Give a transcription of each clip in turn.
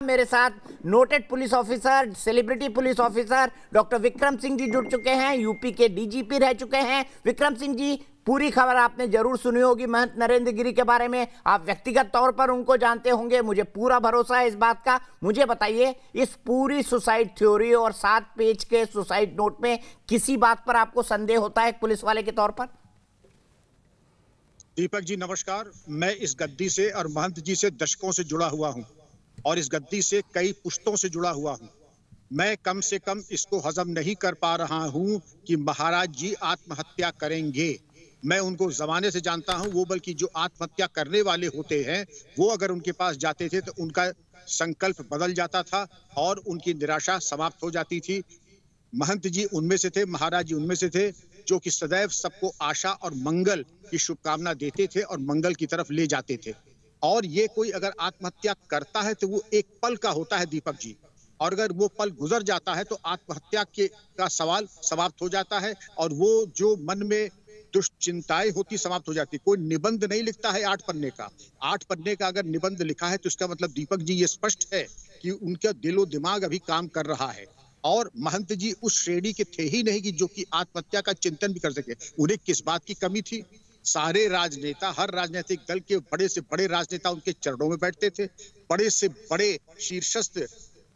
मेरे साथ noted police officer, celebrity police officer doctor Vikram Singh ji जुड़ चुके हैं। यूपी के डीजीपी रह चुके हैं। विक्रम सिंह जी, पूरी खबर आपने जरूर सुनी होगी महंत नरेंद्र गिरी के बारे में। आप व्यक्तिगत तौर पर उनको जानते होंगे, मुझे पूरा भरोसा है इस बात का। मुझे बताइए, इस पूरी सुसाइड थ्योरी और 7 पेज के सुसाइड नोट में किसी बात पर आपको संदेह होता है एक पुलिस वाले के तौर पर? दीपक जी नमस्कार। मैं इस गद्दी से और महंत जी से दशकों से जुड़ा हुआ हूं और इस गद्दी से कई पुश्तों से जुड़ा हुआ हूं। मैं कम से कम इसको हजम नहीं कर पा रहा हूं कि महाराज जी आत्महत्या करेंगे। मैं उनको जमाने से जानता हूं, वो बल्कि जो आत्महत्या करने वाले होते हैं वो अगर उनके पास जाते थे तो उनका संकल्प बदल जाता था और उनकी निराशा समाप्त हो जाती थी। महंत जी उनमें से थे, महाराज जी उनमें से थे जो कि सदैव सबको आशा और मंगल की शुभकामना देते थे और मंगल की तरफ ले जाते थे। और ये कोई अगर आत्महत्या करता है तो वो एक पल का होता है दीपक जी, और अगर वो पल गुजर जाता है तो आत्महत्या का सवाल समाप्त हो जाता है और वो जो मन में दुश्चिंताएं होती समाप्त हो जाती। कोई निबंध नहीं लिखता है 8 पन्ने का। 8 पन्ने का अगर निबंध लिखा है तो इसका मतलब दीपक जी ये स्पष्ट है कि उनका दिलो दिमाग अभी काम कर रहा है। और महंत जी उस श्रेणी के थे ही नहीं कि जो कि आत्महत्या का चिंतन भी कर सके। उन्हें किस बात की कमी थी? सारे राजनेता, हर राजनीतिक दल के बड़े से बड़े राजनेता उनके चरणों में बैठते थे। बड़े से बड़े शीर्षस्थ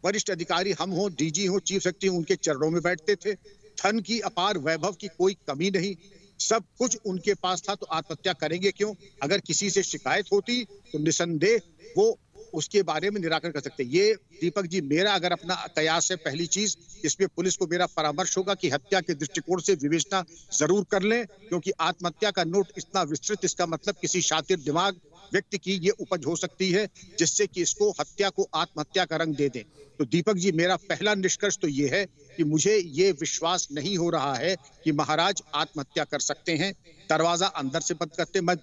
वरिष्ठ अधिकारी, हम हो, डीजी हो, चीफ सेक्रेटरी, उनके चरणों में बैठते थे। धन की अपार वैभव की कोई कमी नहीं, सब कुछ उनके पास था। तो आत्महत्या करेंगे क्यों? अगर किसी से शिकायत होती तो निसंदेह वो उसके बारे में निराकरण कर सकते। ये दीपक जी मेरा अगर अपना कयास है, पहली चीज इसमें पुलिस को मेरा परामर्श होगा कि हत्या के दृष्टिकोण से विवेचना जरूर कर लें, क्योंकि आत्महत्या का नोट इतना विस्तृत, इसका मतलब किसी शातिर दिमाग व्यक्ति की ये उपज हो सकती है जिससे कि इसको हत्या को आत्महत्या का रंग दे दें। तो दीपक जी मेरा पहला निष्कर्ष तो ये है कि मुझे ये विश्वास नहीं हो रहा है कि महाराज आत्महत्या कर सकते हैं। दरवाजा अंदर से बंद करते, मैं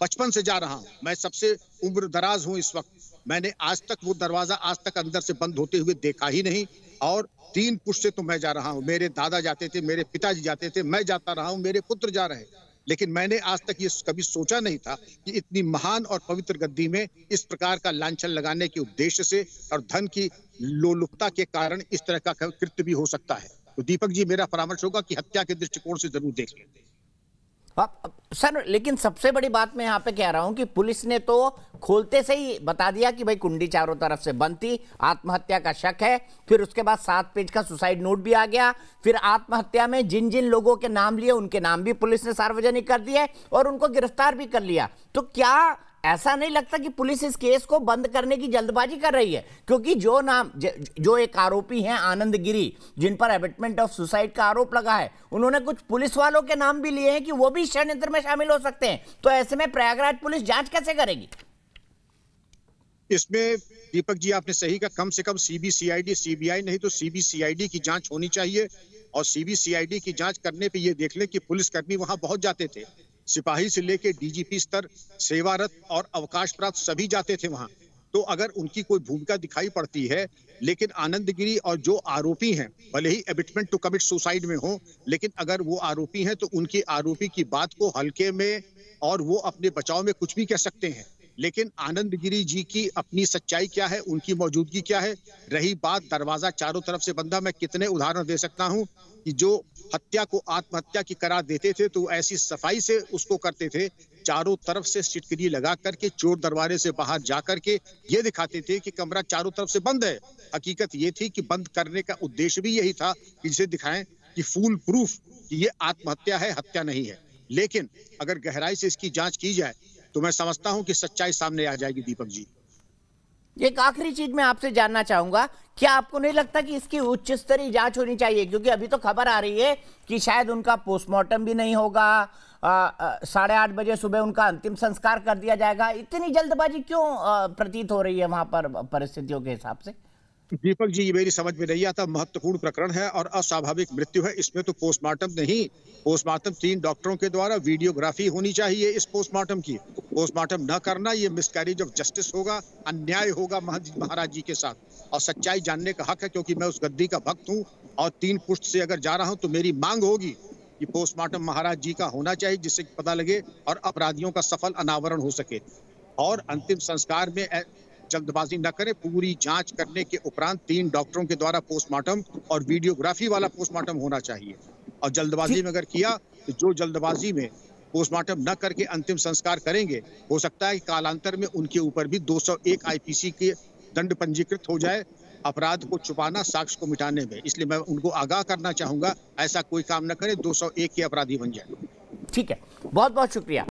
बचपन से जा रहा हूं, मैं सबसे उम्र दराज हूं इस वक्त, मैंने आज तक वो दरवाजा आज तक अंदर से बंद होते हुए देखा ही नहीं। और 3 पुश्त से तो मैं जा रहा हूं, मेरे दादा जाते थे, मेरे पिताजी जाते थे, मैं जाता रहा हूं, मेरे पुत्र जा रहे हैं। लेकिन मैंने आज तक ये कभी सोचा नहीं था कि इतनी महान और पवित्र गद्दी में इस प्रकार का लांछन लगाने के उद्देश्य से और धन की लोलुपता के कारण इस तरह का कृत्य भी हो सकता है। तो दीपक जी मेरा परामर्श होगा कि हत्या के दृष्टिकोण से जरूर देख लें। सर, लेकिन सबसे बड़ी बात मैं यहाँ पे कह रहा हूं कि पुलिस ने तो खोलते से ही बता दिया कि भाई कुंडी चारों तरफ से बंद थी, आत्महत्या का शक है। फिर उसके बाद 7 पेज का सुसाइड नोट भी आ गया। फिर आत्महत्या में जिन जिन लोगों के नाम लिए उनके नाम भी पुलिस ने सार्वजनिक कर दिए और उनको गिरफ्तार भी कर लिया। तो क्या ऐसा नहीं लगता कि पुलिस इस केस को बंद करने की जल्दबाजी कर रही है? क्योंकि जो एक आरोपी हैं आनंद गिरी, जिन पर एबेटमेंट ऑफ सुसाइड का आरोप लगा है, उन्होंने कुछ पुलिस वालों के नाम भी लिए हैं कि वो भी षड्यंत्र में शामिल हो सकते हैं। तो ऐसे में प्रयागराज पुलिस जांच कैसे करेगी? इसमें दीपक जी आपने सही कहा, कम से कम सीबीसीआईडी, सीबीआई नहीं तो सीबीसीआईडी की जांच होनी चाहिए। और सीबीसीआईडी की जांच करने पे ये देख ले कि पुलिसकर्मी वहां पहुंच जाते थे, सिपाही से लेके डीजीपी स्तर, सेवारत और अवकाश प्राप्त सभी जाते थे वहां। तो अगर उनकी कोई भूमिका दिखाई पड़ती है, लेकिन आनंद गिरी और जो आरोपी हैं भले ही एबिटमेंट टू कमिट सुसाइड में हो, लेकिन अगर वो आरोपी हैं तो उनकी आरोपी की बात को हल्के में और वो अपने बचाव में कुछ भी कह सकते हैं। लेकिन आनंद गिरी जी की अपनी सच्चाई क्या है, उनकी मौजूदगी क्या है? रही बात दरवाजा चारों तरफ से बंदा, मैं कितने उदाहरण दे सकता हूं कि जो हत्या को आत्महत्या की करार देते थे तो ऐसी सफाई से उसको करते थे, चारों तरफ से सिटकरी लगा करके चोर दरवाजे से बाहर जा करके ये दिखाते थे कि कमरा चारों तरफ से बंद है। हकीकत ये थी कि बंद करने का उद्देश्य भी यही था कि जिसे दिखाएं कि फूल प्रूफ कि ये आत्महत्या है, हत्या नहीं है। लेकिन अगर गहराई से इसकी जांच की जाए तो मैं समझता हूं कि सच्चाई सामने आ जाएगी। दीपक जी एक आखिरी चीज मैं आपसे जानना चाहूंगा, क्या आपको नहीं लगता कि इसकी उच्च स्तरीय जांच होनी चाहिए? क्योंकि अभी तो खबर आ रही है कि शायद उनका पोस्टमार्टम भी नहीं होगा, 8:30 बजे सुबह उनका अंतिम संस्कार कर दिया जाएगा। इतनी जल्दबाजी क्यों प्रतीत हो रही है वहां पर परिस्थितियों के हिसाब से? दीपक जी ये मेरी समझ में नहीं आता। महत्वपूर्ण प्रकरण है और अस्वाभाविक मृत्यु है, इसमें तो पोस्टमार्टम नहीं, पोस्टमार्टम 3 डॉक्टरों के द्वारा वीडियोग्राफी होनी चाहिए इस पोस्टमार्टम की। पोस्टमार्टम न करना ये मिसकैरेज ऑफ जस्टिस होगा, अन्याय होगा महाराज जी के साथ। और सच्चाई जानने का हक है, क्योंकि मैं उस गद्दी का भक्त हूँ और 3 पुश्त से अगर जा रहा हूँ तो मेरी मांग होगी कि पोस्टमार्टम महाराज जी का होना चाहिए, जिससे पता लगे और अपराधियों का सफल अनावरण हो सके। और अंतिम संस्कार में जल्दबाजी न करें, पूरी जांच करने के उपरांत 3 डॉक्टरों के द्वारा पोस्टमार्टम और वीडियोग्राफी वाला पोस्टमार्टम होना चाहिए। और जल्दबाजी में अगर किया तो जो जल्दबाजी में पोस्टमार्टम न करके अंतिम संस्कार करेंगे, हो सकता है कि कालांतर में उनके ऊपर भी 201 आईपीसी के दंड पंजीकृत हो जाए, अपराध को छुपाना, साक्ष्य को मिटाने में। इसलिए मैं उनको आगाह करना चाहूंगा, ऐसा कोई काम न करें, 201 के अपराधी बन जाए। ठीक है, बहुत बहुत शुक्रिया।